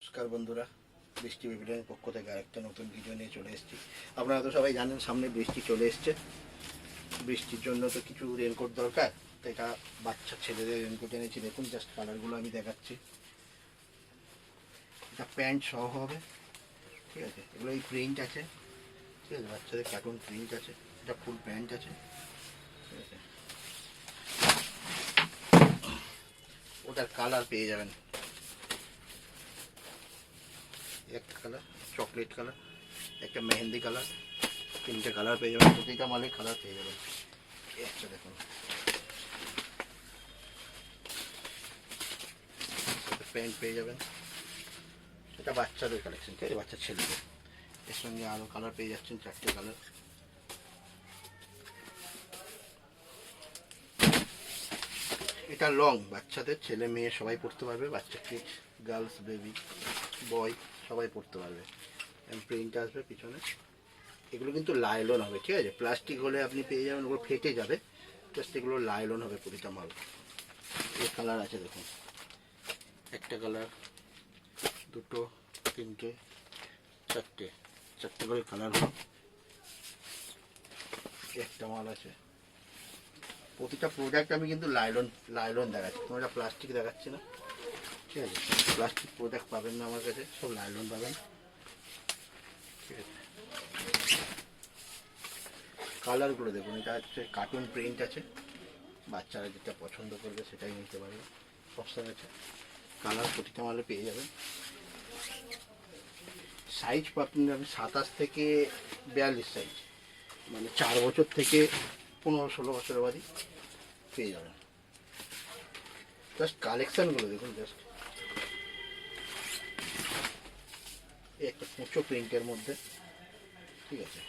নমস্কার বন্ধুরা, বৃষ্টি বেবিডের পক্ষ থেকে আরেকটা নতুন ভিডিও নিয়ে চলে এসেছি। আপনারা তো সবাই জানেন সামনে বৃষ্টি চলে এসছে। বৃষ্টির জন্য তো কিছু রেনকোট দরকার, তো এটা বাচ্চা ছেলেদের রেনকোট এনেছি। দেখুন জাস্ট কালারগুলো আমি দেখাচ্ছি। এটা প্যান্ট সহ হবে, ঠিক আছে। এগুলো এই প্রিন্ট আছে, ঠিক আছে, বাচ্চাদের কার্টুন প্রিন্ট আছে। এটা ফুল প্যান্ট আছে, ঠিক আছে। ওটার কালার পেয়ে যাবেন, একটা কালার চকলেট কালার, একটা মেহেন্দি কালার, তিনটে কালার পেয়ে যাবেন। প্রতিটা মালের কালার পেয়ে যাবেন। আচ্ছা দেখুন, প্যান্ট পেয়ে যাবেন। এটা বাচ্চাদের কালেকশন, ঠিক আছে, বাচ্চা ছেলেদের। এর সঙ্গে আরও কালার পেয়ে যাচ্ছেন, চারটে কালার। এটা লং, বাচ্চাদের ছেলে মেয়ে সবাই পড়তে পারবে। বাচ্চা কিড, গার্লস, বেবি, বয় সবাই পড়তে পারবে। প্রিন্ট আসবে পিছনে। এগুলো কিন্তু লাইলন হবে, ঠিক আছে। প্লাস্টিক হলে আপনি পেয়ে যাবেন, ওগুলো ফেটে যাবে। জাস্ট এগুলো লাইলন হবে প্রতিটা মাল। এর কালার আছে দেখুন, একটা কালার, দুটো, তিনটে, চারটে, চারটে করে কালার হবে। একটা মাল আছে। প্রতিটা প্রোডাক্ট আমি কিন্তু লাইলন দেখাচ্ছি, তোমরা প্লাস্টিক দেখাচ্ছি না, ঠিক আছে। প্লাস্টিক প্রোডাক্ট পাবেন না আমার কাছে, সব লাইলন পাবেন, ঠিক আছে। কালারগুলো দেখুন, এটা হচ্ছে কার্টুন প্রিন্ট আছে। বাচ্চারা যেটা পছন্দ করবে সেটাই নিতে পারবে, অপশান আছে। কালার প্রতিটা মালে পেয়ে যাবেন। সাইজ পাবেন আপনি 27 থেকে 42 সাইজ, মানে 4 বছর থেকে 15-16 বছর অবধি পেয়ে যাবেন। জাস্ট কালেকশানগুলো দেখুন, জাস্ট একটা কুঁচো প্রিন্টের মধ্যে, ঠিক আছে।